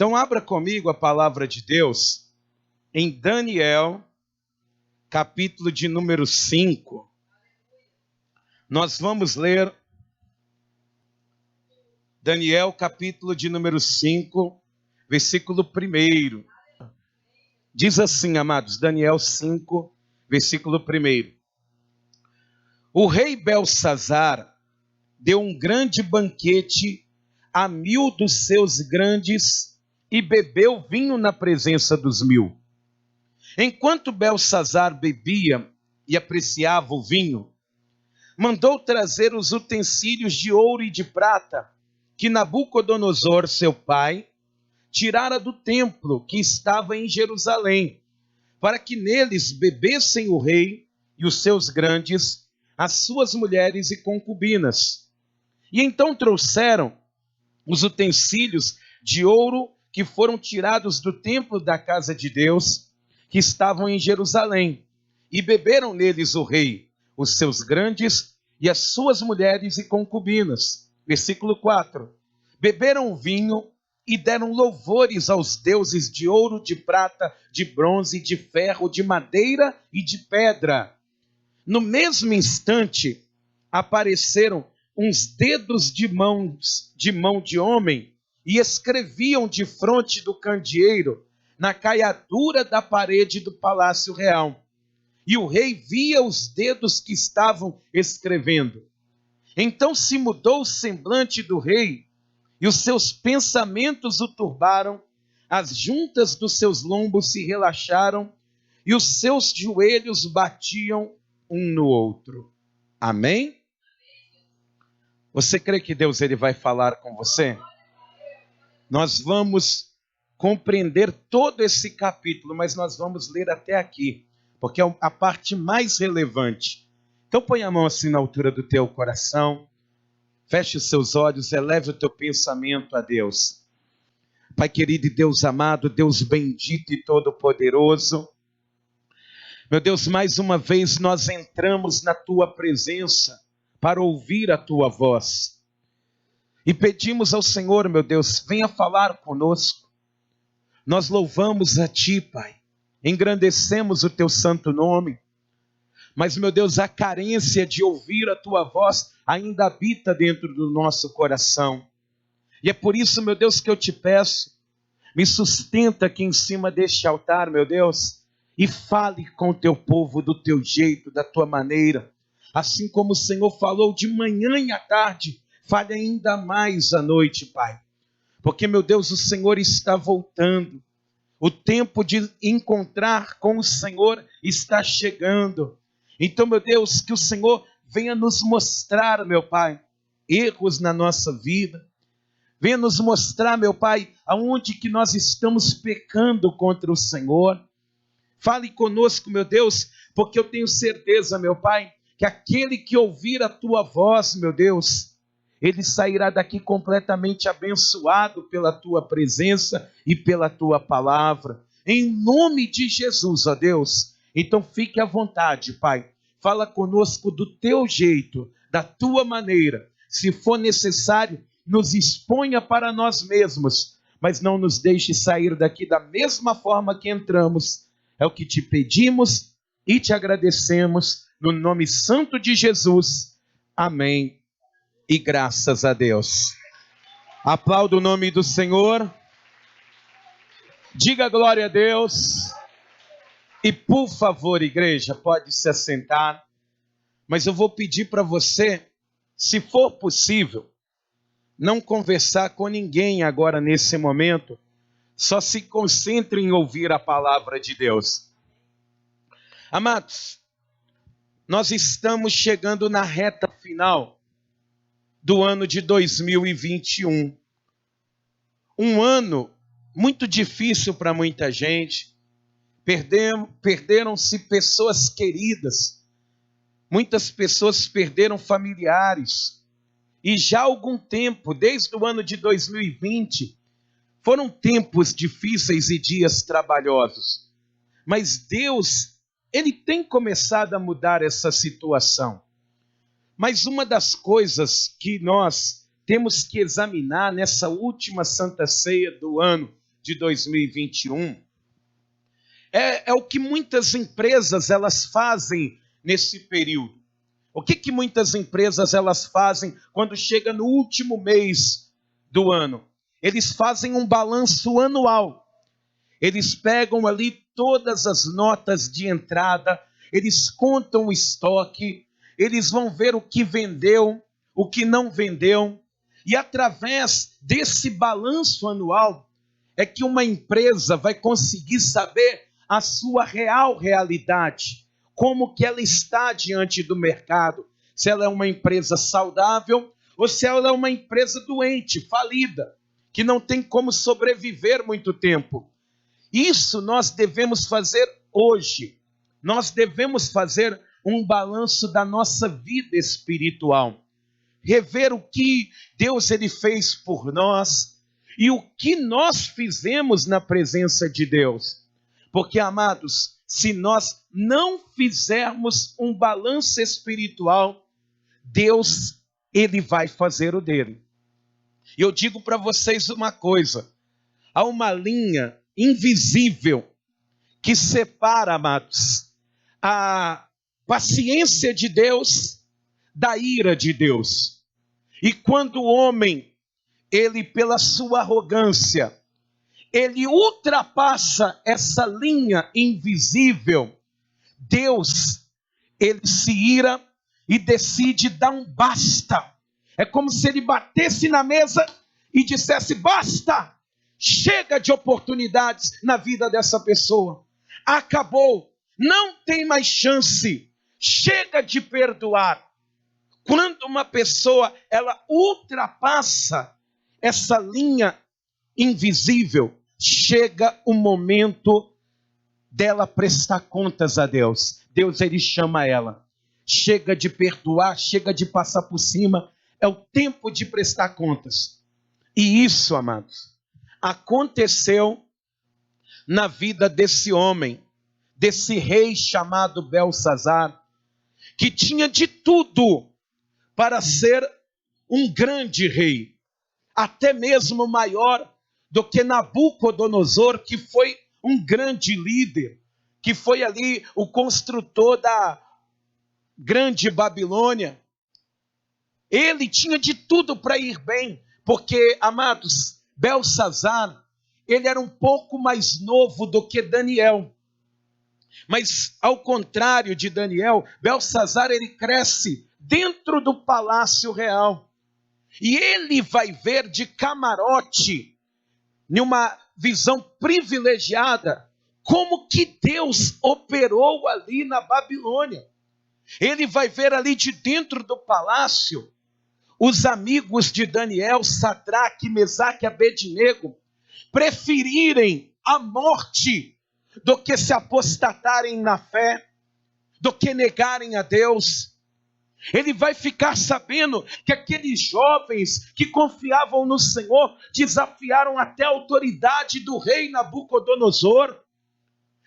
Então abra comigo a palavra de Deus em Daniel, capítulo de número 5. Nós vamos ler Daniel, capítulo de número 5, versículo 1. Diz assim, amados, Daniel 5, versículo 1. O rei Belsazar deu um grande banquete a 1000 dos seus grandes e bebeu vinho na presença dos 1000. Enquanto Belsazar bebia e apreciava o vinho, mandou trazer os utensílios de ouro e de prata que Nabucodonosor, seu pai, tirara do templo que estava em Jerusalém, para que neles bebessem o rei e os seus grandes, as suas mulheres e concubinas. E então trouxeram os utensílios de ouro que foram tirados do templo da casa de Deus, que estavam em Jerusalém, e beberam neles o rei, os seus grandes e as suas mulheres e concubinas. Versículo 4. Beberam o vinho e deram louvores aos deuses de ouro, de prata, de bronze, de ferro, de madeira e de pedra. No mesmo instante, apareceram uns dedos de mão de homem e escreviam defronte do candeeiro, na caiadura da parede do palácio real. E o rei via os dedos que estavam escrevendo. Então se mudou o semblante do rei, e os seus pensamentos o turbaram, as juntas dos seus lombos se relaxaram, e os seus joelhos batiam um no outro. Amém? Você crê que Deus ele vai falar com você? Nós vamos compreender todo esse capítulo, mas nós vamos ler até aqui, porque é a parte mais relevante. Então põe a mão assim na altura do teu coração, feche os seus olhos, eleve o teu pensamento a Deus. Pai querido e Deus amado, Deus bendito e todo-poderoso, meu Deus, mais uma vez nós entramos na tua presença para ouvir a tua voz. E pedimos ao Senhor, meu Deus, venha falar conosco. Nós louvamos a Ti, Pai. Engrandecemos o Teu santo nome. Mas, meu Deus, a carência de ouvir a Tua voz ainda habita dentro do nosso coração. E é por isso, meu Deus, que eu te peço, me sustenta aqui em cima deste altar, meu Deus, e fale com o Teu povo do Teu jeito, da Tua maneira. Assim como o Senhor falou de manhã e à tarde, fale ainda mais à noite, Pai. Porque, meu Deus, o Senhor está voltando. O tempo de encontrar com o Senhor está chegando. Então, meu Deus, que o Senhor venha nos mostrar, meu Pai, erros na nossa vida. Venha nos mostrar, meu Pai, aonde que nós estamos pecando contra o Senhor. Fale conosco, meu Deus, porque eu tenho certeza, meu Pai, que aquele que ouvir a Tua voz, meu Deus, ele sairá daqui completamente abençoado pela Tua presença e pela Tua palavra. Em nome de Jesus, ó Deus. Então fique à vontade, Pai. Fala conosco do Teu jeito, da Tua maneira. Se for necessário, nos exponha para nós mesmos, mas não nos deixe sair daqui da mesma forma que entramos. É o que te pedimos e te agradecemos, no nome santo de Jesus. Amém. E graças a Deus. Aplauda o nome do Senhor. Diga glória a Deus. E por favor, igreja, pode se assentar. Mas eu vou pedir para você, se for possível, não conversar com ninguém agora nesse momento. Só se concentre em ouvir a palavra de Deus. Amados, nós estamos chegando na reta final do ano de 2021. Um ano muito difícil para muita gente. Perderam-se pessoas queridas. Muitas pessoas perderam familiares. E já há algum tempo, desde o ano de 2020, foram tempos difíceis e dias trabalhosos. Mas Deus, Ele tem começado a mudar essa situação. Mas uma das coisas que nós temos que examinar nessa última Santa Ceia do ano de 2021, é o que muitas empresas elas fazem nesse período. O que muitas empresas elas fazem quando chega no último mês do ano? Eles fazem um balanço anual. Eles pegam ali todas as notas de entrada, eles contam o estoque, eles vão ver o que vendeu, o que não vendeu, e através desse balanço anual é que uma empresa vai conseguir saber a sua real realidade, como que ela está diante do mercado, se ela é uma empresa saudável ou se ela é uma empresa doente, falida, que não tem como sobreviver muito tempo. Isso nós devemos fazer hoje. Nós devemos fazer um balanço da nossa vida espiritual. Rever o que Deus ele fez por nós e o que nós fizemos na presença de Deus. Porque, amados, se nós não fizermos um balanço espiritual, Deus ele vai fazer o dele. E eu digo para vocês uma coisa, há uma linha invisível que separa, amados, a paciência de Deus da ira de Deus. E quando o homem, ele pela sua arrogância, ele ultrapassa essa linha invisível, Deus, ele se ira e decide dar um basta. É como se ele batesse na mesa e dissesse, basta! Chega de oportunidades na vida dessa pessoa. Acabou. Não tem mais chance. Chega de perdoar. Quando uma pessoa ela ultrapassa essa linha invisível, chega o momento dela prestar contas a Deus. Deus ele chama ela. Chega de perdoar, chega de passar por cima. É o tempo de prestar contas. E isso, amados, aconteceu na vida desse homem, desse rei chamado Belsazar, que tinha de tudo para ser um grande rei, até mesmo maior do que Nabucodonosor, que foi um grande líder, que foi ali o construtor da grande Babilônia. Ele tinha de tudo para ir bem, porque, amados, Belsazar, ele era um pouco mais novo do que Daniel. Mas, ao contrário de Daniel, Belsazar, ele cresce dentro do palácio real. E ele vai ver de camarote, numa visão privilegiada, como que Deus operou ali na Babilônia. Ele vai ver ali de dentro do palácio, os amigos de Daniel, Sadraque, Mesaque e Abednego, preferirem a morte do que se apostatarem na fé, do que negarem a Deus. Ele vai ficar sabendo que aqueles jovens que confiavam no Senhor desafiaram até a autoridade do rei Nabucodonosor.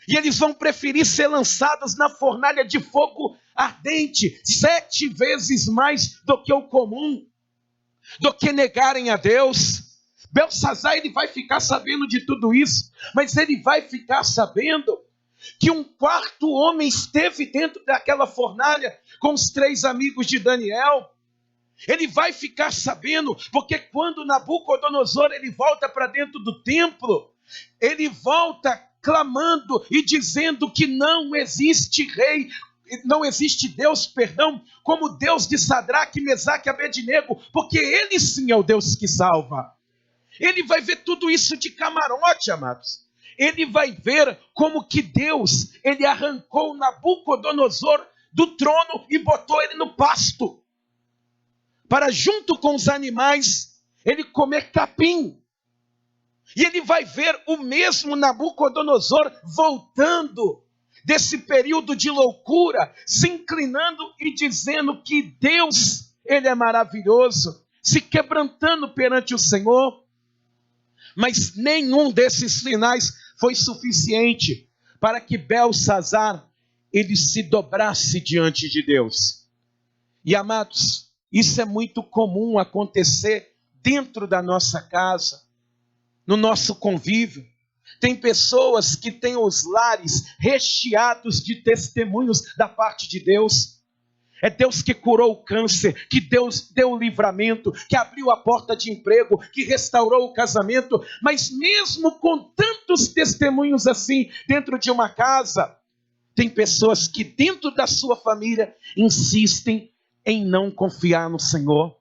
E eles vão preferir ser lançados na fornalha de fogo ardente, 7 vezes mais do que o comum, do que negarem a Deus. Belsazar, ele vai ficar sabendo de tudo isso, mas ele vai ficar sabendo que um quarto homem esteve dentro daquela fornalha com os 3 amigos de Daniel. Ele vai ficar sabendo, porque quando Nabucodonosor ele volta para dentro do templo, ele volta clamando e dizendo que não existe rei, não existe Deus, como Deus de Sadraque, Mesaque e Abednego, porque ele sim é o Deus que salva. Ele vai ver tudo isso de camarote, amados. Ele vai ver como que Deus, ele arrancou Nabucodonosor do trono e botou ele no pasto, para junto com os animais, ele comer capim. E ele vai ver o mesmo Nabucodonosor voltando desse período de loucura, se inclinando e dizendo que Deus, ele é maravilhoso, se quebrantando perante o Senhor. Mas nenhum desses sinais foi suficiente para que Belsazar, ele se dobrasse diante de Deus. E amados, isso é muito comum acontecer dentro da nossa casa. no nosso convívio. Tem pessoas que têm os lares recheados de testemunhos da parte de Deus. É Deus que curou o câncer, que Deus deu o livramento, que abriu a porta de emprego, que restaurou o casamento. Mas mesmo com tantos testemunhos assim dentro de uma casa, tem pessoas que dentro da sua família insistem em não confiar no Senhor,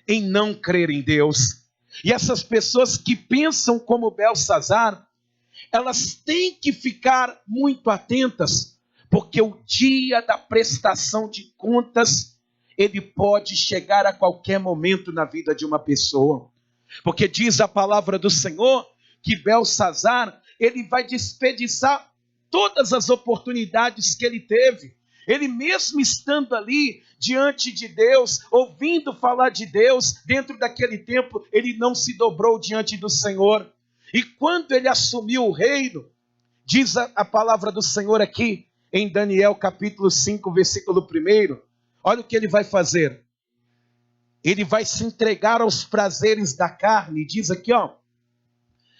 em não crer em Deus. E essas pessoas que pensam como Belsazar, elas têm que ficar muito atentas, porque o dia da prestação de contas, ele pode chegar a qualquer momento na vida de uma pessoa. Porque diz a palavra do Senhor que Belsazar, ele vai desperdiçar todas as oportunidades que ele teve. Ele mesmo estando ali diante de Deus, ouvindo falar de Deus, dentro daquele tempo, ele não se dobrou diante do Senhor. E quando ele assumiu o reino, diz a palavra do Senhor aqui, em Daniel capítulo 5, versículo 1, olha o que ele vai fazer. Ele vai se entregar aos prazeres da carne. Diz aqui, ó,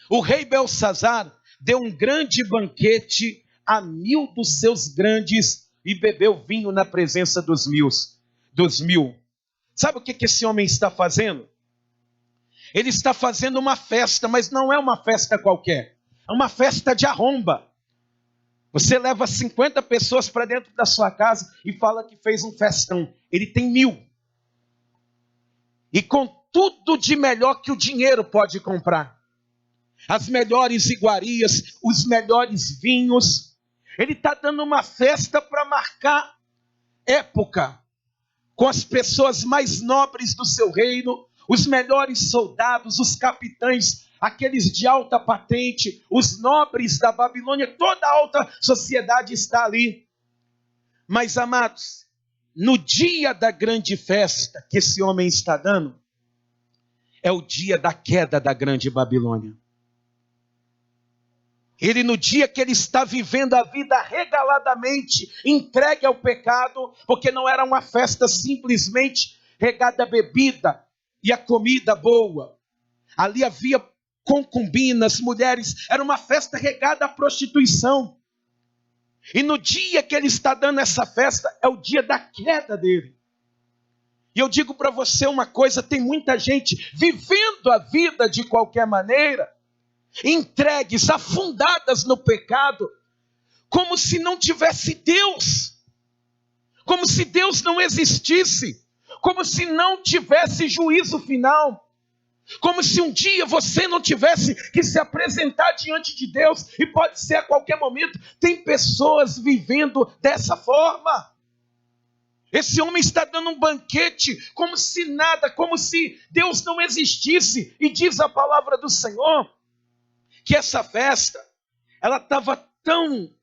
o rei Belsazar deu um grande banquete a 1000 dos seus grandes e bebeu vinho na presença dos mil. Sabe o que esse homem está fazendo? Ele está fazendo uma festa, mas não é uma festa qualquer. É uma festa de arromba. Você leva 50 pessoas para dentro da sua casa e fala que fez um festão. Ele tem 1000. E com tudo de melhor que o dinheiro pode comprar. As melhores iguarias, os melhores vinhos. Ele está dando uma festa para marcar época. Com as pessoas mais nobres do seu reino. Os melhores soldados, os capitães, aqueles de alta patente, os nobres da Babilônia, toda a alta sociedade está ali. Mas, amados, no dia da grande festa que esse homem está dando, é o dia da queda da grande Babilônia. Ele, no dia que ele está vivendo a vida regaladamente, entregue ao pecado, porque não era uma festa simplesmente regada a bebida, e a comida boa. Ali havia concubinas, mulheres. Era uma festa regada à prostituição. E no dia que ele está dando essa festa, é o dia da queda dele. E eu digo para você uma coisa, tem muita gente vivendo a vida de qualquer maneira, entregues, afundadas no pecado, como se não tivesse Deus. Como se Deus não existisse. Como se não tivesse juízo final. Como se um dia você não tivesse que se apresentar diante de Deus. E pode ser a qualquer momento. Tem pessoas vivendo dessa forma. Esse homem está dando um banquete como se nada, como se Deus não existisse. E diz a palavra do Senhor que essa festa, ela estava tão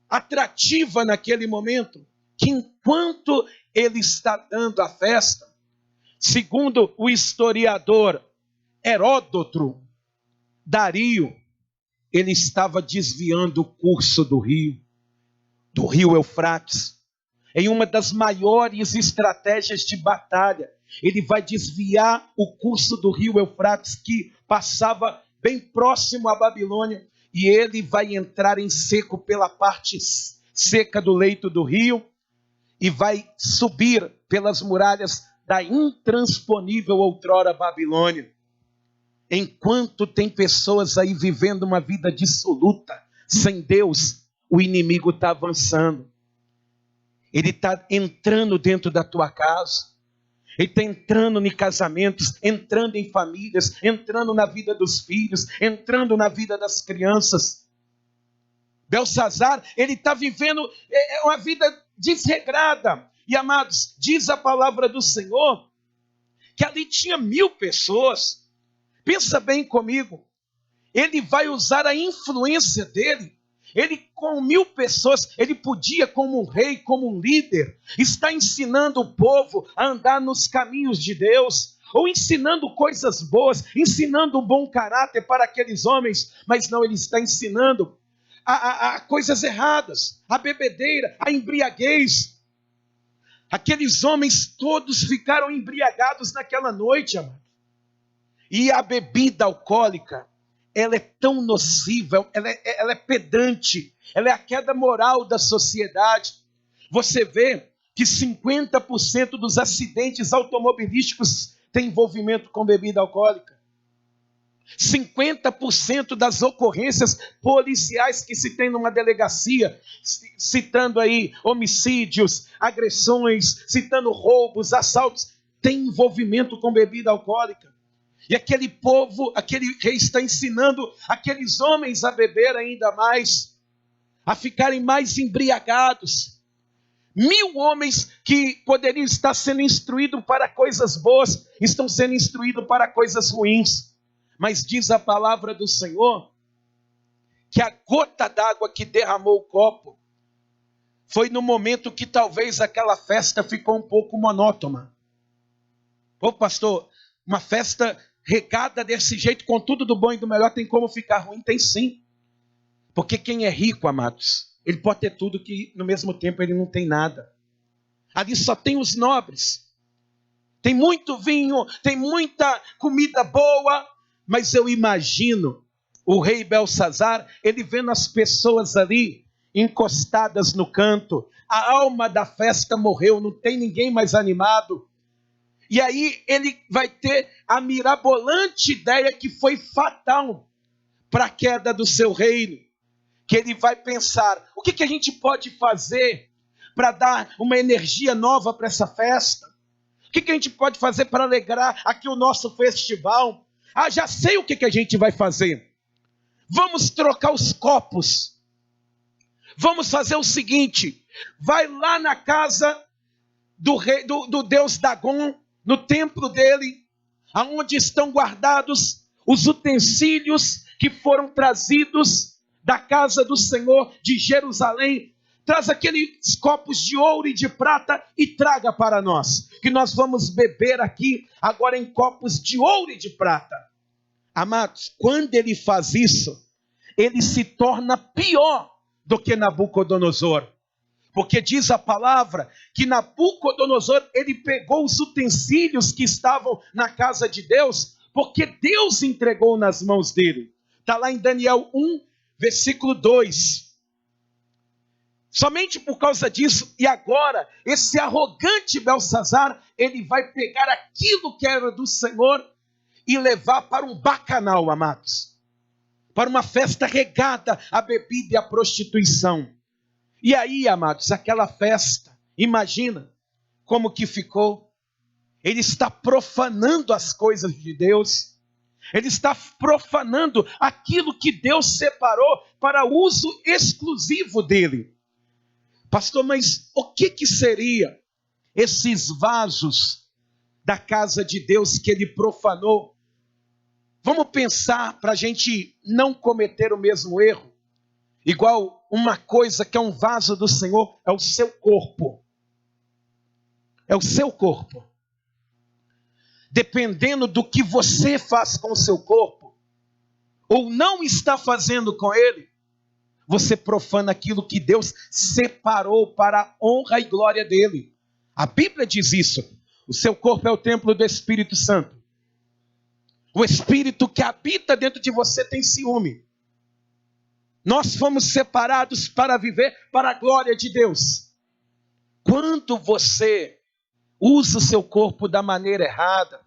atrativa naquele momento, que enquanto ele está dando a festa, segundo o historiador Heródoto, Dario, ele estava desviando o curso do rio Eufrates, em uma das maiores estratégias de batalha. Ele vai desviar o curso do rio Eufrates, que passava bem próximo à Babilônia, e ele vai entrar em seco pela parte seca do leito do rio, e vai subir pelas muralhas da intransponível outrora Babilônia. Enquanto tem pessoas aí vivendo uma vida dissoluta, sem Deus, o inimigo está avançando. Ele está entrando dentro da tua casa. Ele está entrando em casamentos, entrando em famílias, entrando na vida dos filhos, entrando na vida das crianças. Belsazar, ele está vivendo uma vida desregrada. E, amados, diz a palavra do Senhor que ali tinha 1000 pessoas. Pensa bem comigo. Ele vai usar a influência dele. Ele, com 1000 pessoas, ele podia, como um rei, como um líder, estar ensinando o povo a andar nos caminhos de Deus, ou ensinando coisas boas, ensinando um bom caráter para aqueles homens, mas não, ele está ensinando a coisas erradas, a bebedeira, a embriaguez. Aqueles homens todos ficaram embriagados naquela noite, amado. E a bebida alcoólica, ela é tão nociva, ela é pedante, ela é a queda moral da sociedade. Você vê que 50% dos acidentes automobilísticos têm envolvimento com bebida alcoólica. 50% das ocorrências policiais que se tem numa delegacia, citando aí homicídios, agressões, citando roubos, assaltos, tem envolvimento com bebida alcoólica. E aquele povo, aquele rei está ensinando aqueles homens a beber ainda mais, a ficarem mais embriagados. 1000 homens que poderiam estar sendo instruídos para coisas boas, estão sendo instruídos para coisas ruins. Mas diz a palavra do Senhor que a gota d'água que derramou o copo foi no momento que talvez aquela festa ficou um pouco monótona. Ô pastor, uma festa regada desse jeito, com tudo do bom e do melhor, tem como ficar ruim? Tem sim. Porque quem é rico, amados, ele pode ter tudo que no mesmo tempo ele não tem nada. Ali só tem os nobres. Tem muito vinho, tem muita comida boa, mas eu imagino o rei Belsazar, ele vendo as pessoas ali encostadas no canto, a alma da festa morreu, não tem ninguém mais animado. E aí ele vai ter a mirabolante ideia que foi fatal para a queda do seu reino. Que ele vai pensar, o que a gente pode fazer para dar uma energia nova para essa festa? O que a gente pode fazer para alegrar aqui o nosso festival? Ah, já sei o que a gente vai fazer. Vamos trocar os copos. Vamos fazer o seguinte, vai lá na casa do rei, do deus Dagon, no templo dele, aonde estão guardados os utensílios que foram trazidos da casa do Senhor de Jerusalém. Traz aqueles copos de ouro e de prata e traga para nós, que nós vamos beber aqui agora em copos de ouro e de prata. Amados, quando ele faz isso, ele se torna pior do que Nabucodonosor. Porque diz a palavra que Nabucodonosor, ele pegou os utensílios que estavam na casa de Deus, porque Deus entregou nas mãos dele. Está lá em Daniel 1, versículo 2. Somente por causa disso, e agora, esse arrogante Belsazar, ele vai pegar aquilo que era do Senhor e levar para um bacanal, amados. Para uma festa regada à bebida e à prostituição. E aí, amados, aquela festa, imagina como que ficou. Ele está profanando as coisas de Deus. Ele está profanando aquilo que Deus separou para uso exclusivo dele. Pastor, mas o que seria esses vasos da casa de Deus que ele profanou? Vamos pensar para a gente não cometer o mesmo erro. Igual uma coisa que é um vaso do Senhor, é o seu corpo. É o seu corpo. Dependendo do que você faz com o seu corpo, ou não está fazendo com ele, você profana aquilo que Deus separou para a honra e glória dele. A Bíblia diz isso. O seu corpo é o templo do Espírito Santo. O Espírito que habita dentro de você tem ciúme. Nós fomos separados para viver para a glória de Deus. Quando você usa o seu corpo da maneira errada,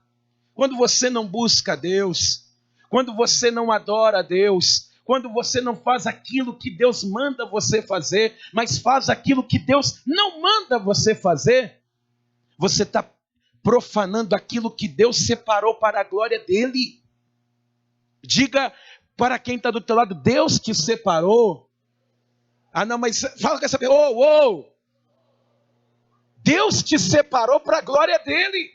quando você não busca Deus, quando você não adora a Deus, quando você não faz aquilo que Deus manda você fazer, mas faz aquilo que Deus não manda você fazer, você está profanando aquilo que Deus separou para a glória dele. Diga para quem está do teu lado, Deus te separou. Ah não, mas fala com essa pessoa, Deus te separou para a glória dele.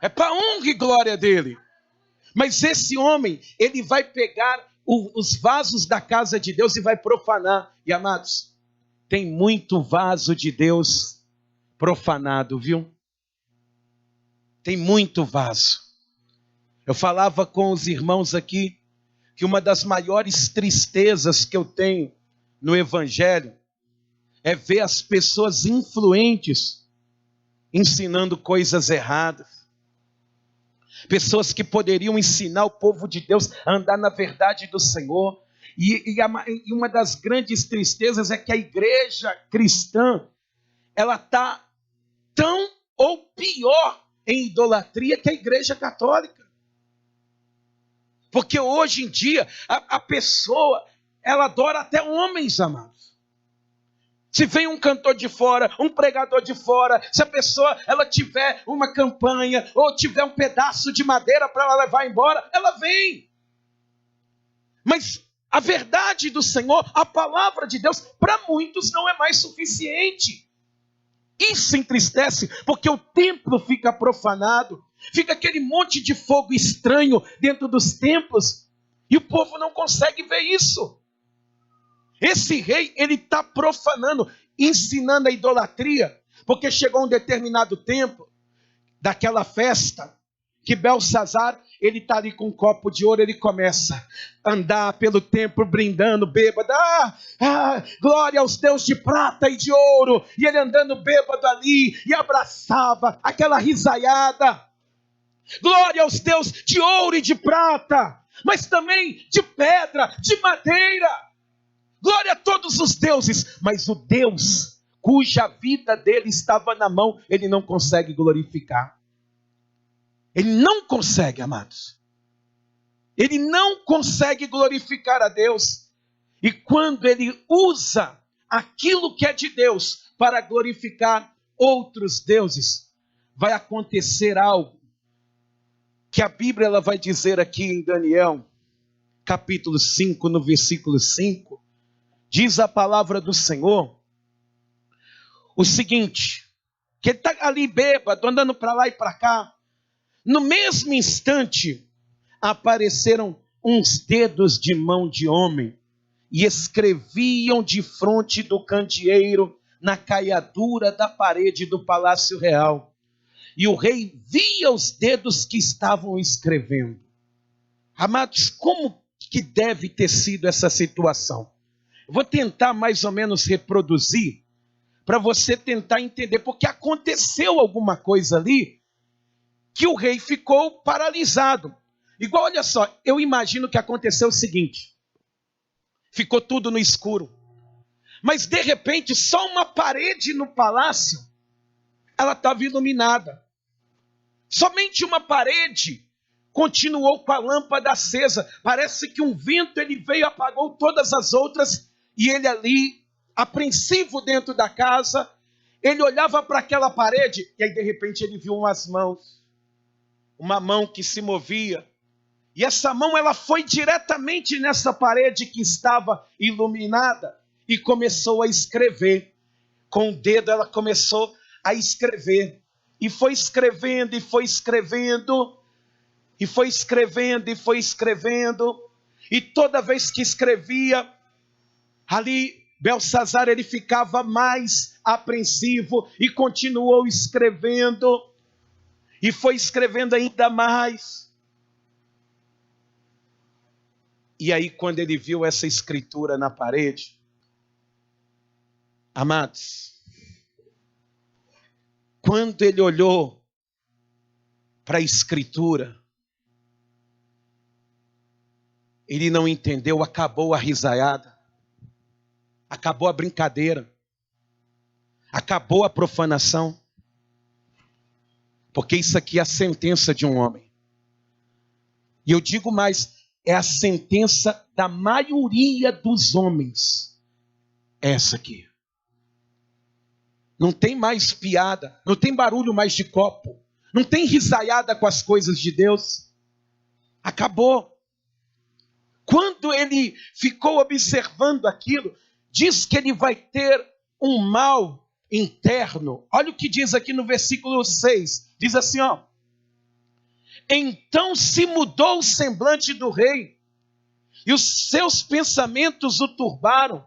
É para a honra e glória dele. Mas esse homem, ele vai pegar os vasos da casa de Deus e vai profanar. E amados, tem muito vaso de Deus profanado, viu? Tem muito vaso. Eu falava com os irmãos aqui que uma das maiores tristezas que eu tenho no Evangelho é ver as pessoas influentes ensinando coisas erradas. pessoas que poderiam ensinar o povo de Deus a andar na verdade do Senhor. E uma das grandes tristezas é que a igreja cristã, ela está tão ou pior em idolatria que a igreja católica. Porque hoje em dia, a pessoa, ela adora até homens, amados. Se vem um cantor de fora, um pregador de fora, se a pessoa ela tiver uma campanha ou tiver um pedaço de madeira para ela levar embora, ela vem. Mas a verdade do Senhor, a palavra de Deus, para muitos não é mais suficiente. Isso entristece, porque o templo fica profanado, fica aquele monte de fogo estranho dentro dos templos, e o povo não consegue ver isso. Esse rei, ele está profanando, ensinando a idolatria, porque chegou um determinado tempo daquela festa, que Belsazar, ele está ali com um copo de ouro, ele começa a andar pelo templo brindando, bêbado. Glória aos deuses de prata e de ouro. E ele andando bêbado ali, e abraçava aquela risaiada. Glória aos deuses de ouro e de prata, mas também de pedra, de madeira. Glória a todos os deuses, mas o Deus cuja vida dele estava na mão, ele não consegue glorificar. Ele não consegue, amados. Ele não consegue glorificar a Deus. E quando ele usa aquilo que é de Deus para glorificar outros deuses, vai acontecer algo que a Bíblia ela vai dizer aqui em Daniel, capítulo 5, no versículo 5, diz a palavra do Senhor o seguinte, que ele está ali bêbado, andando para lá e para cá. No mesmo instante, apareceram uns dedos de mão de homem e escreviam de fronte do candeeiro na caiadura da parede do palácio real. E o rei via os dedos que estavam escrevendo. Amados, como que deve ter sido essa situação? Eu vou tentar mais ou menos reproduzir para você tentar entender, porque aconteceu alguma coisa ali que o rei ficou paralisado. Igual, olha só, eu imagino que aconteceu o seguinte, ficou tudo no escuro, mas de repente só uma parede no palácio, ela estava iluminada. Somente uma parede continuou com a lâmpada acesa. Parece que um vento ele veio e apagou todas as outras, e ele ali, apreensivo dentro da casa, ele olhava para aquela parede, e aí de repente ele viu umas mãos. Uma mão que se movia, e essa mão ela foi diretamente nessa parede que estava iluminada e começou a escrever. Com o dedo ela começou a escrever, e foi escrevendo, e foi escrevendo, e foi escrevendo, e foi escrevendo, e toda vez que escrevia, ali Belsazar ele ficava mais apreensivo, e continuou escrevendo, e foi escrevendo ainda mais. E aí, quando ele viu essa escritura na parede, amados, quando ele olhou para a escritura, ele não entendeu, acabou a risaiada, acabou a brincadeira, acabou a profanação. Porque isso aqui é a sentença de um homem. E eu digo mais, é a sentença da maioria dos homens. Essa aqui. Não tem mais piada, não tem barulho mais de copo, não tem risaiada com as coisas de Deus. Acabou. Quando ele ficou observando aquilo, diz que ele vai ter um mal interno. Olha o que diz aqui no versículo 6. Diz assim, ó. Então se mudou o semblante do rei, e os seus pensamentos o turbaram.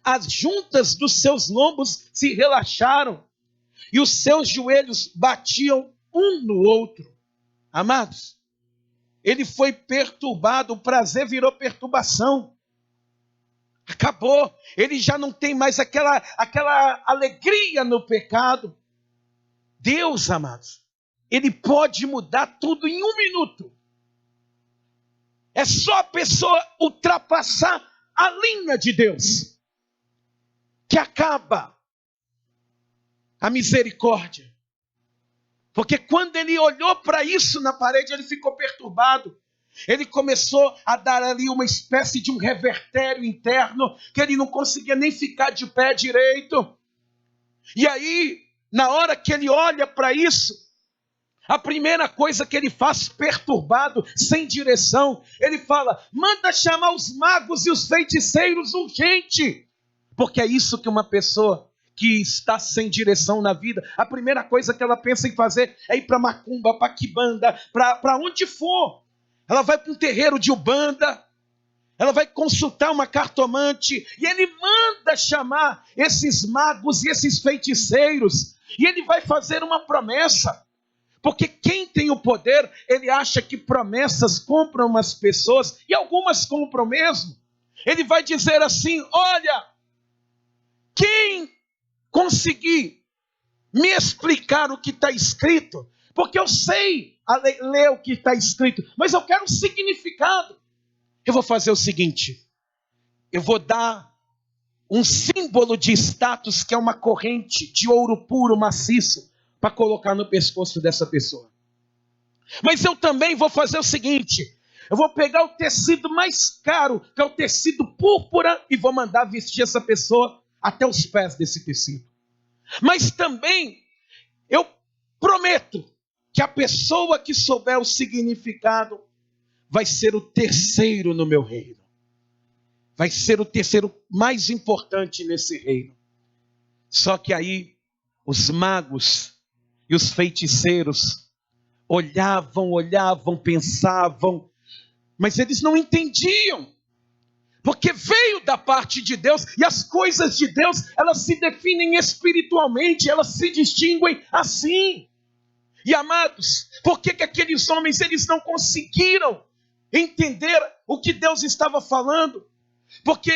As juntas dos seus lombos se relaxaram, e os seus joelhos batiam um no outro. Amados, ele foi perturbado, o prazer virou perturbação. Acabou, ele já não tem mais aquela alegria no pecado. Deus, amados, ele pode mudar tudo em 1 minuto. É só a pessoa ultrapassar a linha de Deus, que acaba a misericórdia. Porque quando ele olhou para isso na parede, ele ficou perturbado. Ele começou a dar ali uma espécie de um revertério interno, que ele não conseguia nem ficar de pé direito. E aí, na hora que ele olha para isso, a primeira coisa que ele faz, perturbado, sem direção, ele fala: manda chamar os magos e os feiticeiros urgente. Porque é isso que uma pessoa que está sem direção na vida, a primeira coisa que ela pensa em fazer é ir para macumba, para quibanda, para onde for. Ela vai para um terreiro de ubanda, ela vai consultar uma cartomante, e ele manda chamar esses magos e esses feiticeiros, e ele vai fazer uma promessa. Porque quem tem o poder, ele acha que promessas compram umas pessoas, e algumas compram mesmo. Ele vai dizer assim: olha, quem conseguir me explicar o que está escrito, porque eu sei ler o que está escrito, mas eu quero um significado. Eu vou fazer o seguinte: eu vou dar um símbolo de status, que é uma corrente de ouro puro, maciço, para colocar no pescoço dessa pessoa. Mas eu também vou fazer o seguinte: eu vou pegar o tecido mais caro, que é o tecido púrpura, e vou mandar vestir essa pessoa até os pés desse tecido. Mas também eu prometo que a pessoa que souber o significado vai ser o terceiro no meu reino. Vai ser o terceiro mais importante nesse reino. Só que aí os magos e os feiticeiros olhavam, pensavam, mas eles não entendiam. Porque veio da parte de Deus, e as coisas de Deus, elas se definem espiritualmente, elas se distinguem assim. E amados, por que aqueles homens, eles não conseguiram entender o que Deus estava falando? Porque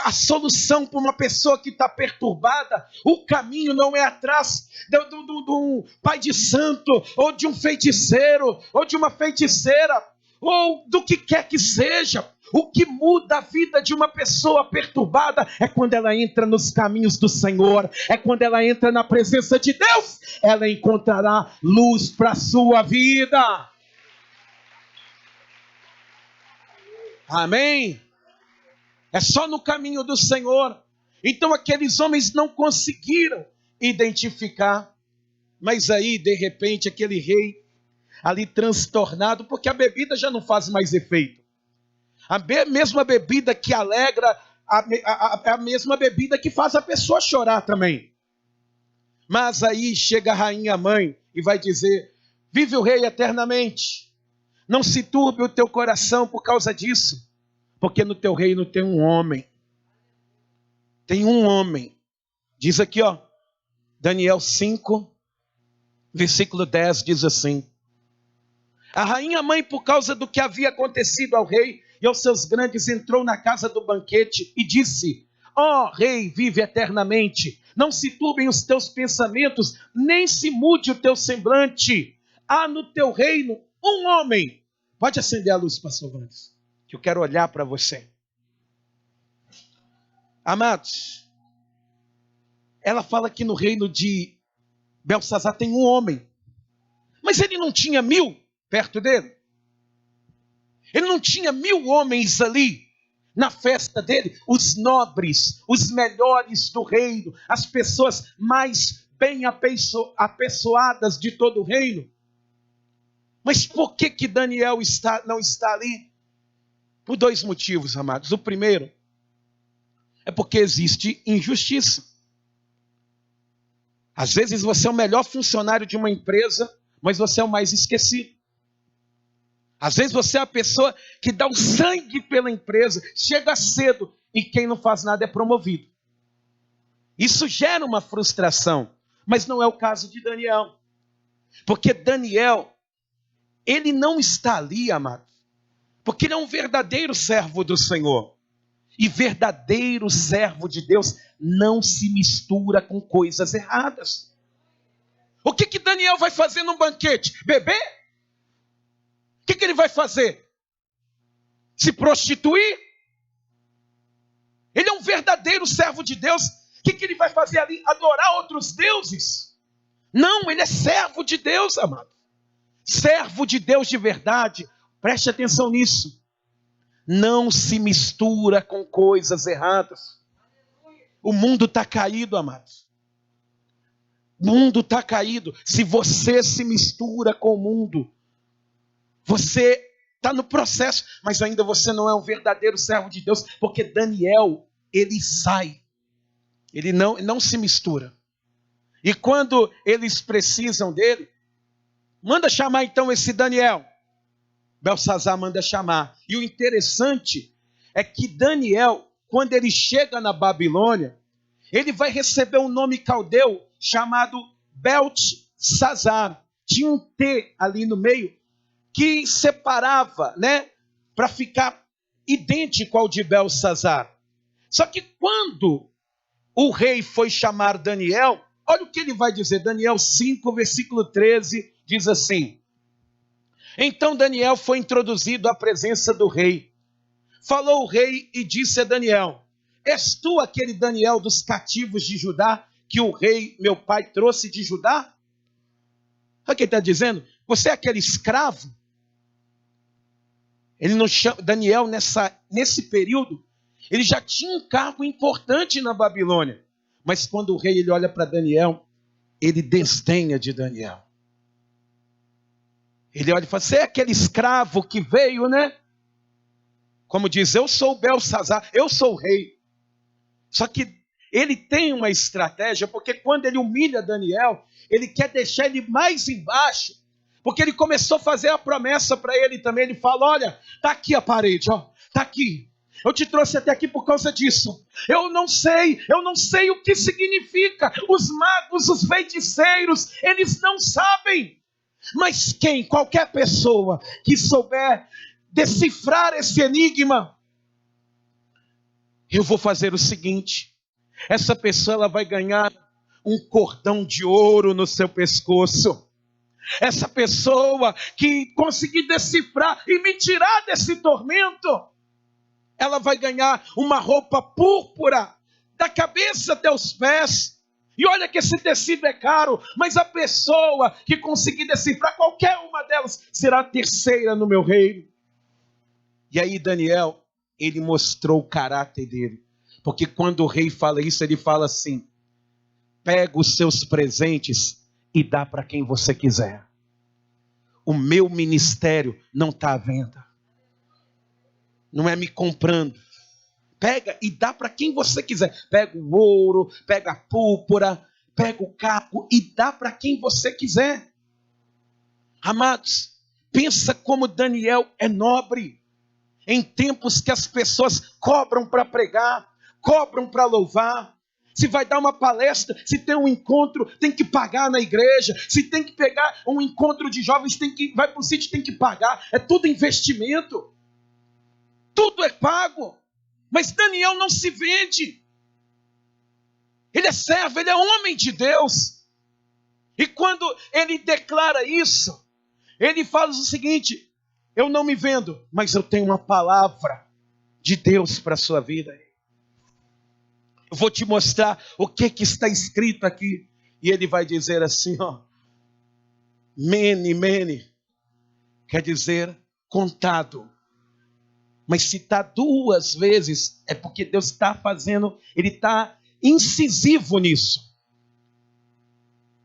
a solução para uma pessoa que está perturbada, o caminho não é atrás de um pai de santo, ou de um feiticeiro, ou de uma feiticeira, ou do que quer que seja. O que muda a vida de uma pessoa perturbada é quando ela entra nos caminhos do Senhor, é quando ela entra na presença de Deus, ela encontrará luz para a sua vida. Amém? É só no caminho do Senhor. Então aqueles homens não conseguiram identificar, mas aí de repente aquele rei ali transtornado, porque a bebida já não faz mais efeito. A mesma bebida que alegra, a mesma bebida que faz a pessoa chorar também. Mas aí chega a rainha mãe e vai dizer: vive o rei eternamente. Não se turbe o teu coração por causa disso, porque no teu reino tem um homem. Tem um homem. Diz aqui, ó, Daniel 5, versículo 10, diz assim: a rainha mãe, por causa do que havia acontecido ao rei e aos seus grandes, entrou na casa do banquete e disse: ó rei, vive eternamente. Não se turbem os teus pensamentos, nem se mude o teu semblante. Há no teu reino um homem. Pode acender a luz, pastor Vandes, que eu quero olhar para você. Amados, ela fala que no reino de Belsazar tem um homem. Mas ele não tinha 1000 perto dele? Ele não tinha 1000 homens ali na festa dele? Os nobres, os melhores do reino, as pessoas mais bem apessoadas de todo o reino. Mas por que Daniel não está ali? Por 2 motivos, amados. O primeiro é porque existe injustiça. Às vezes você é o melhor funcionário de uma empresa, mas você é o mais esquecido. Às vezes você é a pessoa que dá o sangue pela empresa, chega cedo e quem não faz nada é promovido. Isso gera uma frustração, mas não é o caso de Daniel. Porque Daniel, ele não está ali, amado, porque ele é um verdadeiro servo do Senhor. E verdadeiro servo de Deus não se mistura com coisas erradas. O que Daniel vai fazer num banquete? Beber? O que ele vai fazer? Se prostituir? Ele é um verdadeiro servo de Deus. O que ele vai fazer ali? Adorar outros deuses? Não, ele é servo de Deus, amado. Servo de Deus de verdade. Preste atenção nisso. Não se mistura com coisas erradas. O mundo está caído, amados. O mundo está caído. Se você se mistura com o mundo, você está no processo, mas ainda você não é um verdadeiro servo de Deus, porque Daniel, ele sai. Ele não se mistura. E quando eles precisam dele, manda chamar então esse Daniel. Belsazar manda chamar. E o interessante é que Daniel, quando ele chega na Babilônia, ele vai receber um nome caldeu chamado Beltesazar. Tinha um T ali no meio que separava, né, para ficar idêntico ao de Belsazar. Só que quando o rei foi chamar Daniel, olha o que ele vai dizer. Daniel 5, versículo 13, diz assim: então Daniel foi introduzido à presença do rei. Falou o rei e disse a Daniel: és tu aquele Daniel dos cativos de Judá, que o rei, meu pai, trouxe de Judá? Olha o que ele está dizendo. Você é aquele escravo? Ele não chama, Daniel, nesse período, ele já tinha um cargo importante na Babilônia. Mas quando o rei ele olha para Daniel, ele desdenha de Daniel. Ele olha e fala: você é aquele escravo que veio, né? Como diz, eu sou o Belsazar, eu sou o rei. Só que ele tem uma estratégia, porque quando ele humilha Daniel, ele quer deixar ele mais embaixo, porque ele começou a fazer a promessa para ele também. Ele fala: olha, está aqui a parede, ó, está aqui. Eu te trouxe até aqui por causa disso. Eu não sei o que significa. Os magos, os feiticeiros, eles não sabem. Mas qualquer pessoa que souber decifrar esse enigma, eu vou fazer o seguinte: essa pessoa ela vai ganhar um cordão de ouro no seu pescoço. Essa pessoa que conseguir decifrar e me tirar desse tormento, ela vai ganhar uma roupa púrpura da cabeça até os pés. E olha que esse tecido é caro, mas a pessoa que conseguir decifrar qualquer uma delas será a terceira no meu reino. E aí Daniel, ele mostrou o caráter dele. Porque quando o rei fala isso, ele fala assim: pega os seus presentes e dá para quem você quiser. O meu ministério não está à venda. Não é me comprando. Pega e dá para quem você quiser. Pega o ouro, pega a púrpura, pega o capo e dá para quem você quiser. Amados, pensa como Daniel é nobre. Em tempos que as pessoas cobram para pregar, cobram para louvar. Se vai dar uma palestra, se tem um encontro, tem que pagar na igreja. Se tem que pegar um encontro de jovens, vai para o sítio, tem que pagar. É tudo investimento. Tudo é pago. Mas Daniel não se vende. Ele é servo, ele é homem de Deus. E quando ele declara isso, ele fala o seguinte: eu não me vendo, mas eu tenho uma palavra de Deus para a sua vida. Eu vou te mostrar o que está escrito aqui. E ele vai dizer assim, ó: mene, quer dizer contado. Mas se está duas vezes, é porque Deus está fazendo, ele está incisivo nisso.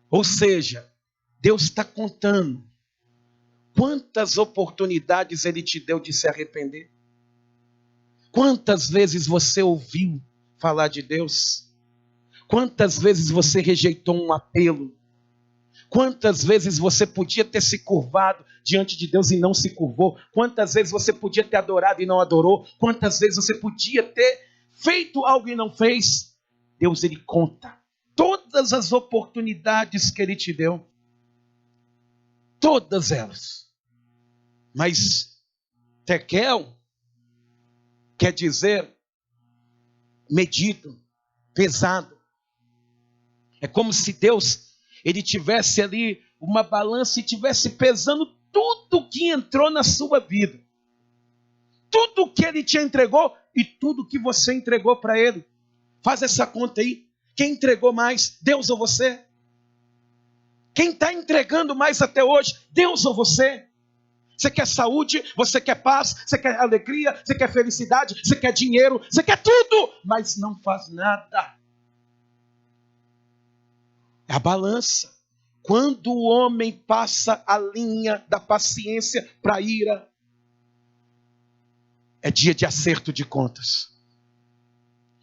Ou seja, Deus está contando quantas oportunidades ele te deu de se arrepender. Quantas vezes você ouviu falar de Deus? Quantas vezes você rejeitou um apelo? Quantas vezes você podia ter se curvado diante de Deus e não se curvou? Quantas vezes você podia ter adorado e não adorou? Quantas vezes você podia ter feito algo e não fez? Deus, ele conta todas as oportunidades que ele te deu. Todas elas. Mas tekel quer dizer medido, pesado. É como se Deus ele tivesse ali uma balança e tivesse pesando tudo que entrou na sua vida. Tudo que ele te entregou e tudo que você entregou para ele. Faz essa conta aí. Quem entregou mais, Deus ou você? Quem está entregando mais até hoje, Deus ou você? Você quer saúde, você quer paz, você quer alegria, você quer felicidade, você quer dinheiro, você quer tudo, mas não faz nada. É a balança. Quando o homem passa a linha da paciência para a ira, é dia de acerto de contas.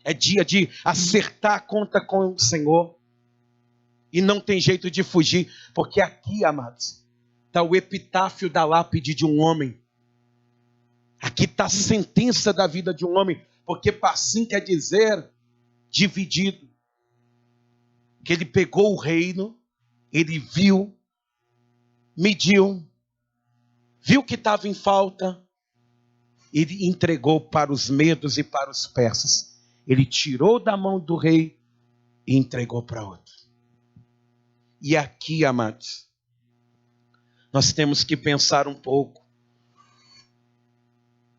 É dia de acertar a conta com o Senhor. E não tem jeito de fugir, porque aqui, amados, está o epitáfio da lápide de um homem. Aqui está a sentença da vida de um homem, porque passim quer dizer dividido. Que ele pegou o reino, ele viu, mediu, viu que estava em falta, ele entregou para os medos e para os persas. Ele tirou da mão do rei e entregou para outro. E aqui, amados, nós temos que pensar um pouco.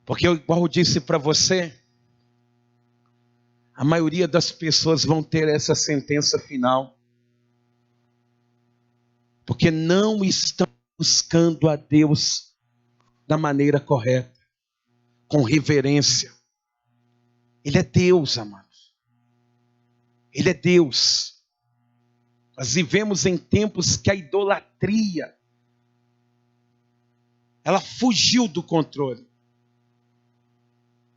Porque, igual eu disse para você, a maioria das pessoas vão ter essa sentença final. Porque não estão buscando a Deus da maneira correta, com reverência. Ele é Deus, amados. Ele é Deus. Nós vivemos em tempos que a idolatria, ela fugiu do controle.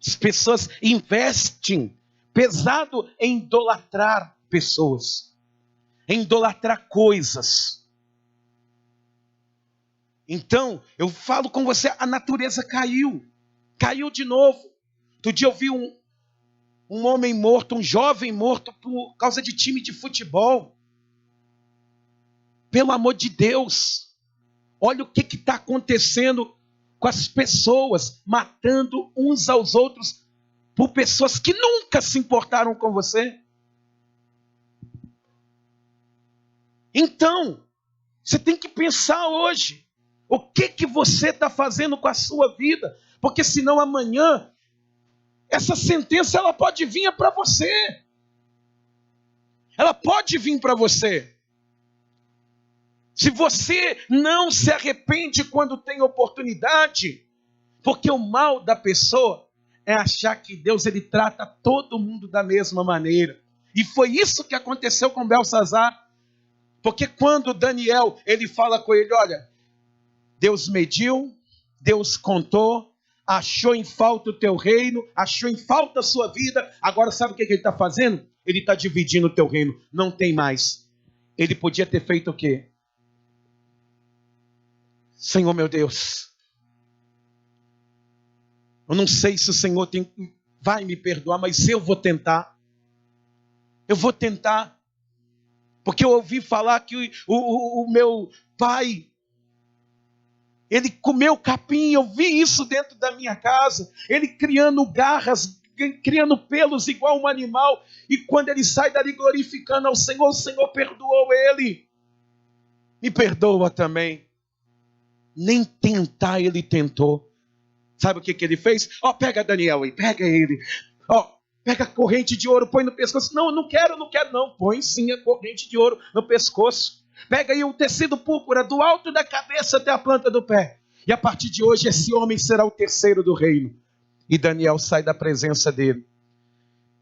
As pessoas investem pesado em idolatrar pessoas, em idolatrar coisas. Então, eu falo com você, a natureza caiu de novo. Outro dia eu vi um homem morto, um jovem morto por causa de time de futebol. Pelo amor de Deus, olha o que está acontecendo com as pessoas, matando uns aos outros por pessoas que nunca se importaram com você. Então, você tem que pensar hoje, o que você está fazendo com a sua vida, porque senão amanhã, essa sentença ela pode vir para você. Ela pode vir para você. Se você não se arrepende quando tem oportunidade, porque o mal da pessoa é achar que Deus ele trata todo mundo da mesma maneira. E foi isso que aconteceu com Belsazar. Porque quando Daniel ele fala com ele, olha, Deus mediu, Deus contou, achou em falta o teu reino, achou em falta a sua vida, agora sabe o que ele está fazendo? Ele está dividindo o teu reino, não tem mais. Ele podia ter feito o quê? Senhor meu Deus, eu não sei se o Senhor vai me perdoar, mas eu vou tentar. Eu vou tentar. Porque eu ouvi falar que o meu pai, ele comeu capim, eu vi isso dentro da minha casa. Ele criando garras, criando pelos igual um animal. E quando ele sai dali glorificando ao Senhor, o Senhor perdoou ele. Me perdoa também. Nem tentar ele tentou. Sabe o que ele fez? Pega Daniel aí, pega ele. Pega a corrente de ouro, põe no pescoço. Não, não quero não. Põe sim a corrente de ouro no pescoço. Pega aí o tecido púrpura do alto da cabeça até a planta do pé. E a partir de hoje esse homem será o terceiro do reino. E Daniel sai da presença dele.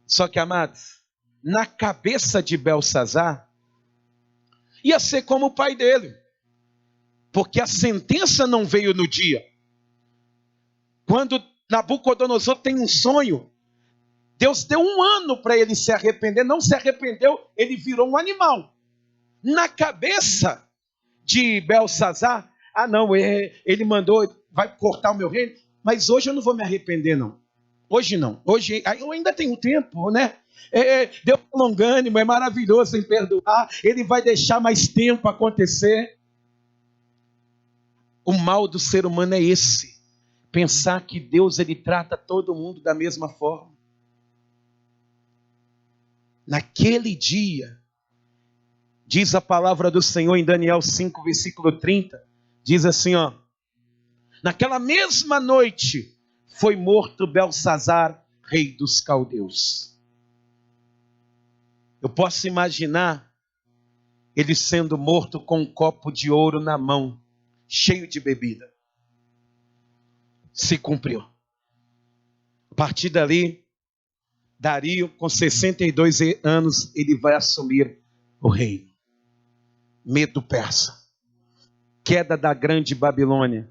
Só que, amados, na cabeça de Belsazar, ia ser como o pai dele. Porque a sentença não veio no dia. Quando Nabucodonosor tem um sonho, Deus deu 1 ano para ele se arrepender, não se arrependeu, ele virou um animal. Na cabeça de Belsazar, não, ele mandou, vai cortar o meu reino, mas hoje eu não vou me arrepender não. Hoje não, hoje eu ainda tenho tempo, né? Deus é longânimo, é maravilhoso em perdoar, ele vai deixar mais tempo acontecer. O mal do ser humano é esse, pensar que Deus ele trata todo mundo da mesma forma. Naquele dia, Diz a palavra do Senhor em Daniel 5, versículo 30. Diz assim, ó. Naquela mesma noite foi morto Belsazar, rei dos caldeus. Eu posso imaginar ele sendo morto com um copo de ouro na mão, cheio de bebida. Se cumpriu. A partir dali, Dario, com 62 anos, ele vai assumir o reino. Medo persa. Queda da grande Babilônia.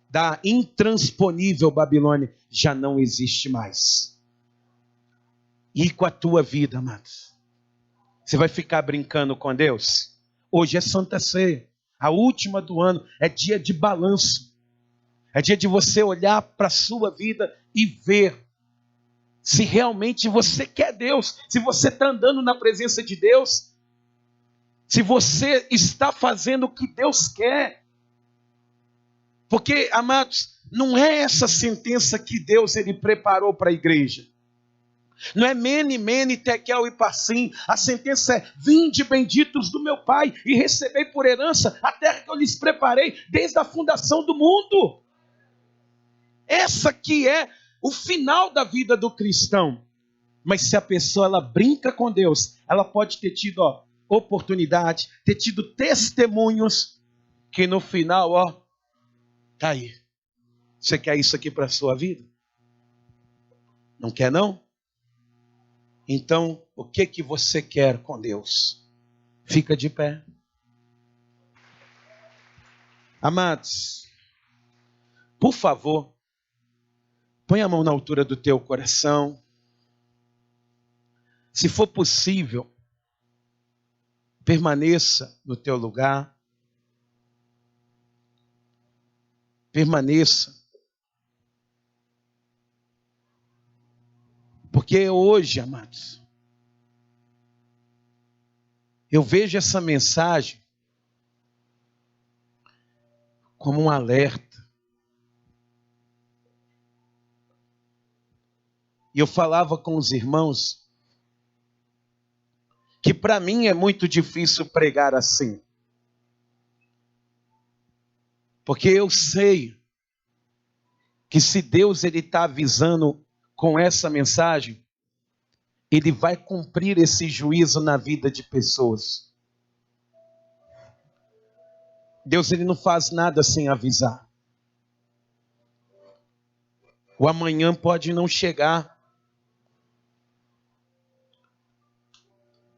Da intransponível Babilônia. Já não existe mais. E com a tua vida, amados? Você vai ficar brincando com Deus? Hoje é Santa Ceia. A última do ano. É dia de balanço. É dia de você olhar para a sua vida e ver se realmente você quer Deus. Se você está andando na presença de Deus. Se você está fazendo o que Deus quer. Porque, amados, não é essa sentença que Deus ele preparou para a igreja. Não é mene, mene, tekel e parsim. A sentença é: vinde benditos do meu Pai e recebei por herança a terra que eu lhes preparei desde a fundação do mundo. Essa que é o final da vida do cristão. Mas se a pessoa ela brinca com Deus, ela pode ter tido oportunidade, ter tido testemunhos que no final, tá aí. Você quer isso aqui para a sua vida? Não quer não? Então, o que você quer com Deus? Fica de pé. Amados, por favor, põe a mão na altura do teu coração. Se for possível, permaneça no teu lugar. Permaneça. Porque hoje, amados, eu vejo essa mensagem como um alerta. E eu falava com os irmãos que para mim é muito difícil pregar assim. Porque eu sei que se Deus ele está avisando com essa mensagem, ele vai cumprir esse juízo na vida de pessoas. Deus ele não faz nada sem avisar. O amanhã pode não chegar.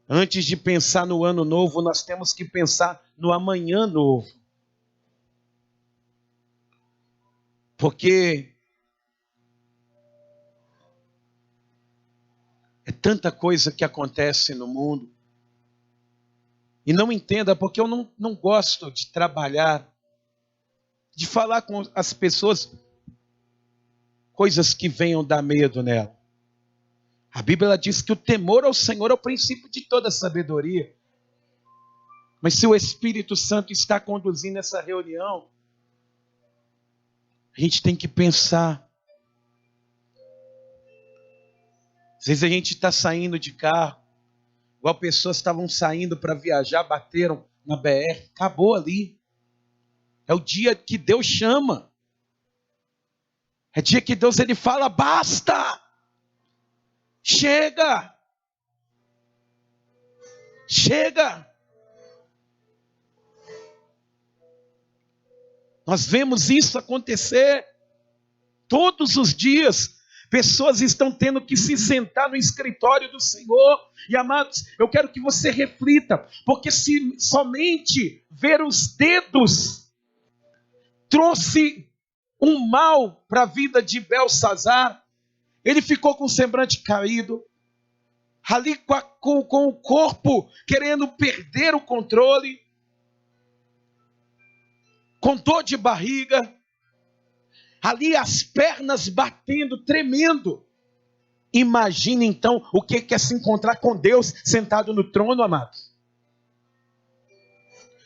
Antes de pensar no ano novo, nós temos que pensar no amanhã novo. Porque é tanta coisa que acontece no mundo. E não entenda, porque eu não gosto de trabalhar, de falar com as pessoas coisas que venham dar medo nela. A Bíblia diz que o temor ao Senhor é o princípio de toda sabedoria. Mas se o Espírito Santo está conduzindo essa reunião, a gente tem que pensar. Às vezes a gente está saindo de carro, igual pessoas estavam saindo para viajar, bateram na BR, acabou ali. É o dia que Deus chama. É dia que Deus ele fala, basta! Chega! Chega! Nós vemos isso acontecer todos os dias. Pessoas estão tendo que se sentar no escritório do Senhor. E amados, eu quero que você reflita. Porque se somente ver os dedos trouxe um mal para a vida de Belsazar, ele ficou com o semblante caído, ali com o corpo querendo perder o controle, com dor de barriga, ali as pernas batendo, tremendo. Imagine então o que é se encontrar com Deus sentado no trono, amados.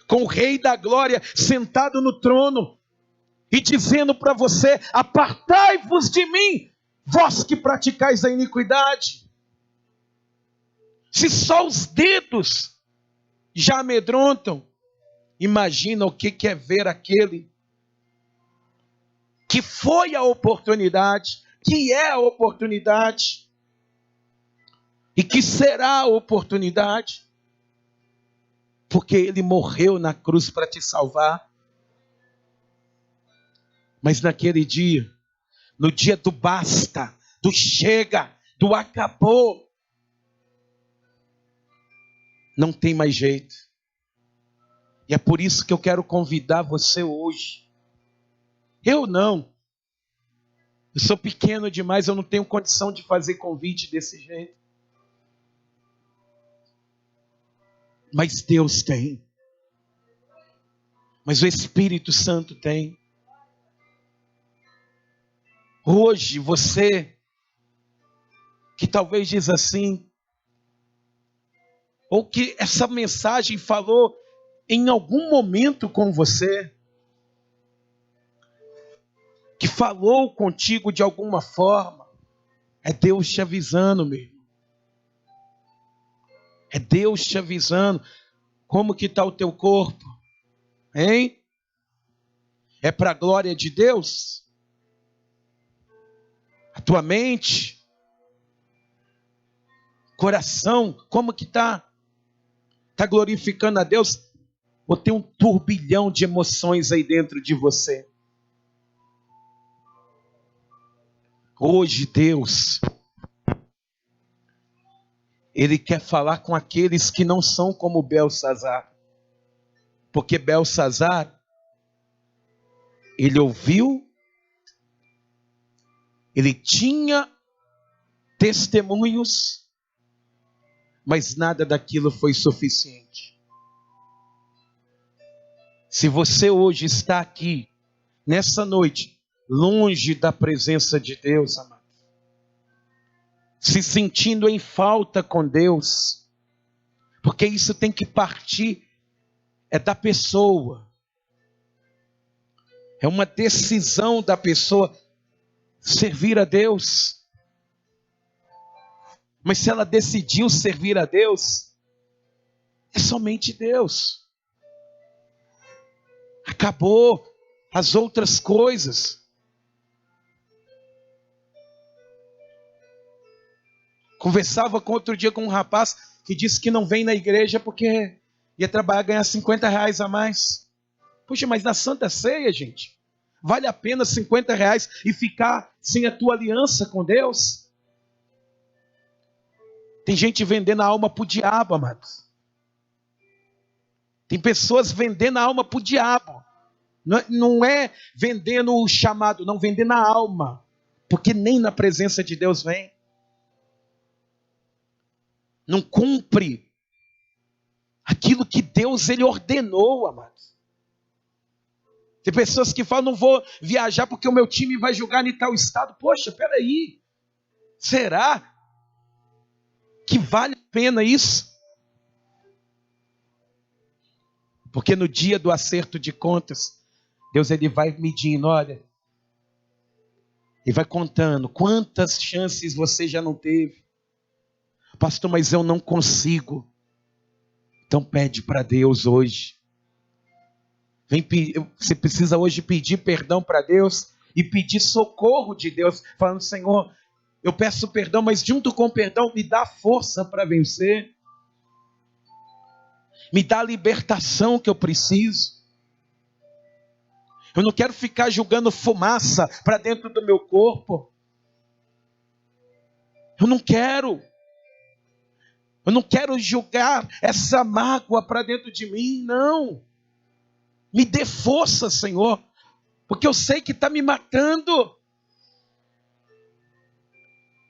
Com o Rei da Glória sentado no trono e dizendo para você, apartai-vos de mim, vós que praticais a iniquidade. Se só os dedos já amedrontam. Imagina o que é ver aquele que foi a oportunidade, que é a oportunidade e que será a oportunidade, porque ele morreu na cruz para te salvar. Mas naquele dia, no dia do basta, do chega, do acabou, não tem mais jeito. E é por isso que eu quero convidar você hoje. Eu sou pequeno demais, eu não tenho condição de fazer convite desse jeito. Mas Deus tem. Mas o Espírito Santo tem. Hoje você que talvez diz assim, ou que essa mensagem falou em algum momento com você, que falou contigo de alguma forma, é Deus te avisando, meu irmão. É Deus te avisando. Como que está o teu corpo? Hein? É para a glória de Deus? A tua mente? Coração? Como que está? Está glorificando a Deus? Ou tem um turbilhão de emoções aí dentro de você? Hoje Deus, Ele quer falar com aqueles que não são como Belsazar. Porque Belsazar, ele ouviu, ele tinha testemunhos, mas nada daquilo foi suficiente. Se você hoje está aqui, nessa noite, longe da presença de Deus, amado, se sentindo em falta com Deus, porque isso tem que partir, é da pessoa, é uma decisão da pessoa servir a Deus. Mas se ela decidiu servir a Deus, é somente Deus. Acabou as outras coisas. Conversava outro dia com um rapaz que disse que não vem na igreja porque ia trabalhar e ganhar R$50 a mais. Puxa, mas na Santa Ceia, gente, vale a pena R$50 e ficar sem a tua aliança com Deus? Tem gente vendendo a alma para o diabo, amados. Tem pessoas vendendo a alma para o diabo. Não é vendendo o chamado, não, vendendo a alma. Porque nem na presença de Deus vem. Não cumpre aquilo que Deus ele ordenou, amados. Tem pessoas que falam, não vou viajar porque o meu time vai jogar em tal estado. Poxa, peraí. Será que vale a pena isso? Porque no dia do acerto de contas, Deus ele vai medindo, olha, e vai contando quantas chances você já não teve. Pastor, mas eu não consigo. Então pede para Deus hoje. Você precisa hoje pedir perdão para Deus e pedir socorro de Deus, falando, Senhor, eu peço perdão, mas junto com o perdão me dá força para vencer. Me dá a libertação que eu preciso. Eu não quero ficar jogando fumaça para dentro do meu corpo. Eu não quero. Eu não quero jogar essa mágoa para dentro de mim, não. Me dê força, Senhor, porque eu sei que está me matando.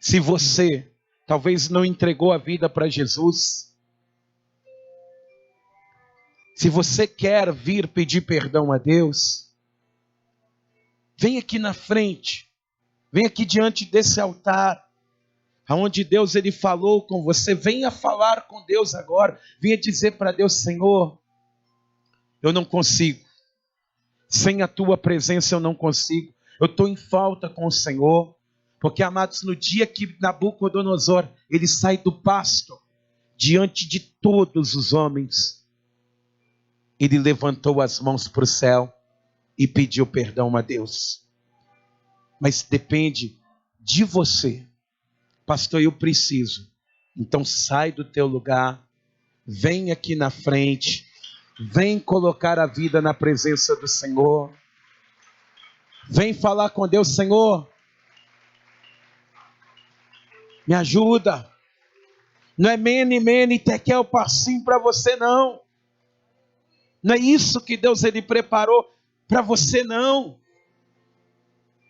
Se você talvez não entregou a vida para Jesus, se você quer vir pedir perdão a Deus, vem aqui na frente, vem aqui diante desse altar, aonde Deus ele falou com você. Venha falar com Deus agora, venha dizer para Deus, Senhor, eu não consigo, sem a tua presença eu não consigo, eu estou em falta com o Senhor, porque amados, no dia que Nabucodonosor, ele sai do pasto, diante de todos os homens, Ele levantou as mãos para o céu e pediu perdão a Deus. Mas depende de você. Pastor, eu preciso. Então sai do teu lugar, vem aqui na frente, vem colocar a vida na presença do Senhor. Vem falar com Deus: Senhor, me ajuda. Não é mene, tekel, passim para você, não. Não é isso que Deus ele preparou para você, não.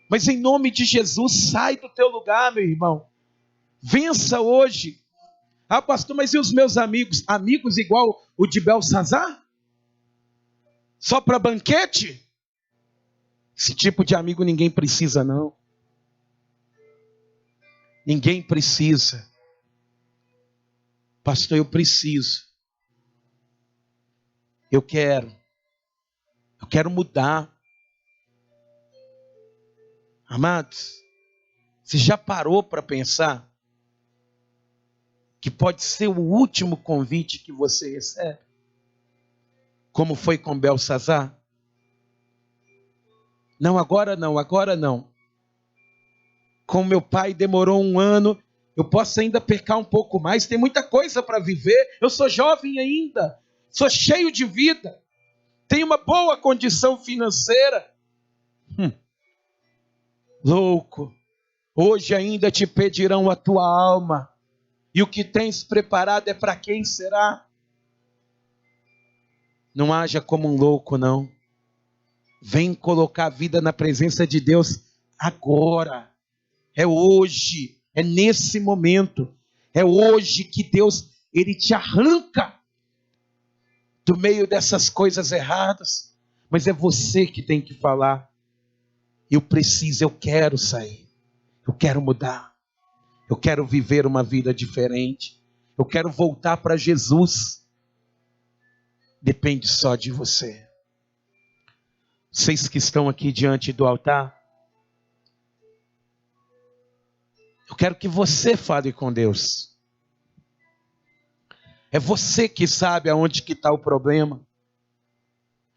Mas em nome de Jesus, sai do teu lugar, meu irmão. Vença hoje. Ah, pastor, mas e os meus amigos? Amigos igual o de Belsazar? Só para banquete? Esse tipo de amigo ninguém precisa, não. Ninguém precisa. Pastor, eu preciso. Eu quero mudar. Amados, você já parou para pensar que pode ser o último convite que você recebe? Como foi com Belsazar? Não, agora não, agora não. Com meu pai demorou 1 ano, eu posso ainda pecar um pouco mais, tem muita coisa para viver, eu sou jovem ainda, sou cheio de vida, tenho uma boa condição financeira. Louco, hoje ainda te pedirão a tua alma, e o que tens preparado é para quem será? Não haja como um louco, não. Vem colocar a vida na presença de Deus agora. É hoje, é nesse momento. É hoje que Deus, ele te arranca do meio dessas coisas erradas. Mas é você que tem que falar: eu preciso, eu quero sair. Eu quero mudar. Eu quero viver uma vida diferente. Eu quero voltar para Jesus. Depende só de você. Vocês que estão aqui diante do altar, eu quero que você fale com Deus. É você que sabe aonde que está o problema,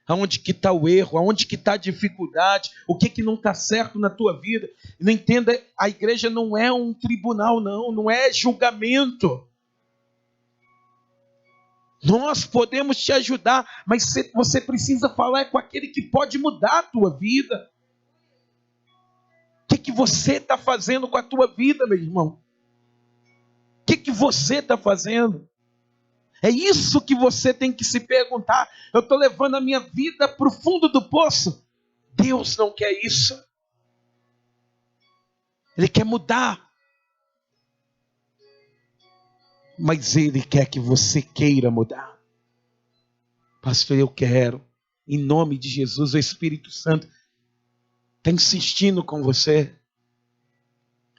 aonde que está o erro, aonde que está a dificuldade, o que não está certo na tua vida. Não entenda, a igreja não é um tribunal, não é julgamento. Nós podemos te ajudar, mas você precisa falar com aquele que pode mudar a tua vida. O que você está fazendo com a tua vida, meu irmão? O que você está fazendo? É isso que você tem que se perguntar. Eu estou levando a minha vida para o fundo do poço? Deus não quer isso. Ele quer mudar. Mas Ele quer que você queira mudar. Pastor, eu quero. Em nome de Jesus, o Espírito Santo está insistindo com você.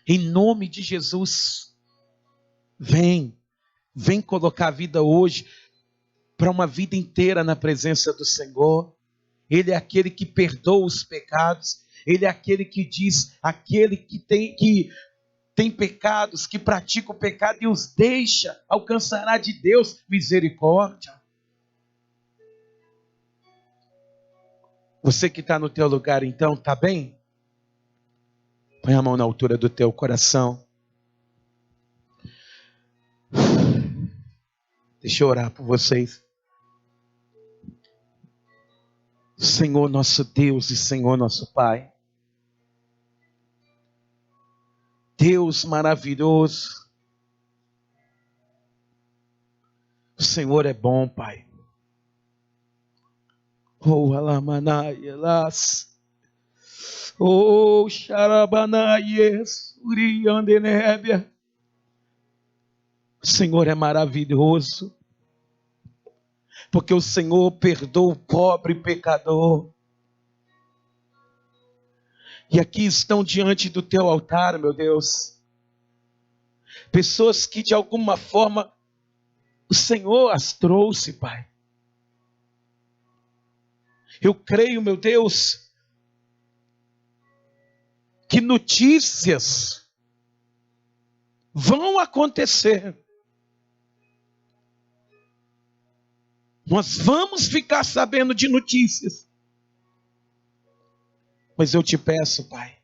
Em nome de Jesus, vem colocar a vida hoje para uma vida inteira na presença do Senhor. Ele é aquele que perdoa os pecados. Ele é aquele que diz, aquele que tem pecados, que pratica o pecado e os deixa, alcançará de Deus misericórdia. Você que está no teu lugar, então, está bem? Põe a mão na altura do teu coração. Deixa eu orar por vocês. Senhor nosso Deus e Senhor nosso Pai. Deus maravilhoso. O Senhor é bom, Pai. Oh, alamanaias. Oh, xarabanaias. Uriandenébia. O Senhor é maravilhoso. Porque o Senhor perdoa o pobre pecador. E aqui estão diante do teu altar, meu Deus, pessoas que de alguma forma o Senhor as trouxe, Pai. Eu creio, meu Deus, que notícias vão acontecer. Nós vamos ficar sabendo de notícias. Mas eu te peço, Pai,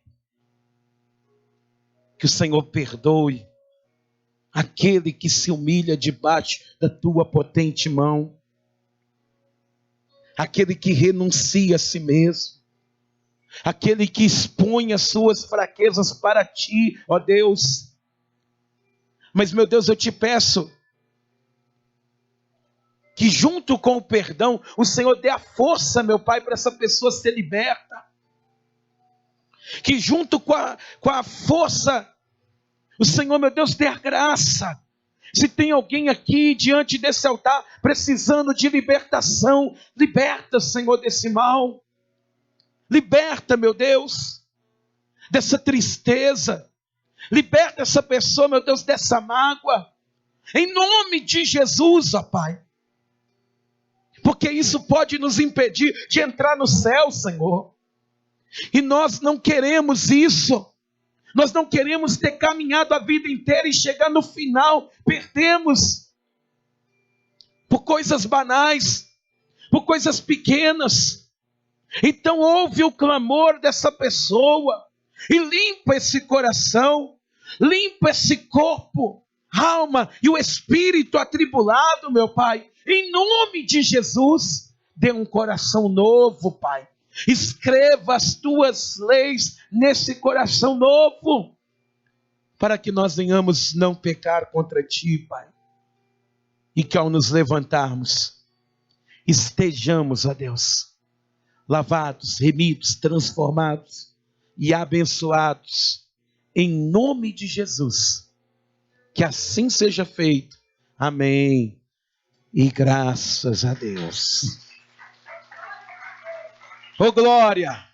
que o Senhor perdoe aquele que se humilha debaixo da tua potente mão, aquele que renuncia a si mesmo, aquele que expõe as suas fraquezas para ti, ó Deus. Mas, meu Deus, eu te peço que junto com o perdão, o Senhor dê a força, meu Pai, para essa pessoa ser liberta. Que junto com a força, o Senhor, meu Deus, dê a graça. Se tem alguém aqui diante desse altar precisando de libertação, liberta, Senhor, desse mal. Liberta, meu Deus, dessa tristeza. Liberta essa pessoa, meu Deus, dessa mágoa. Em nome de Jesus, ó Pai. Porque isso pode nos impedir de entrar no céu, Senhor. E nós não queremos isso. Nós não queremos ter caminhado a vida inteira e chegar no final. Perdemos. Por coisas banais. Por coisas pequenas. Então ouve o clamor dessa pessoa. E limpa esse coração. Limpa esse corpo, alma e o espírito atribulado, meu Pai. Em nome de Jesus, dê um coração novo, Pai. Escreva as tuas leis nesse coração novo, para que nós venhamos não pecar contra ti, Pai. E que ao nos levantarmos, estejamos, ó Deus, lavados, remidos, transformados e abençoados, em nome de Jesus. Que assim seja feito. Amém. E graças a Deus. Ô glória!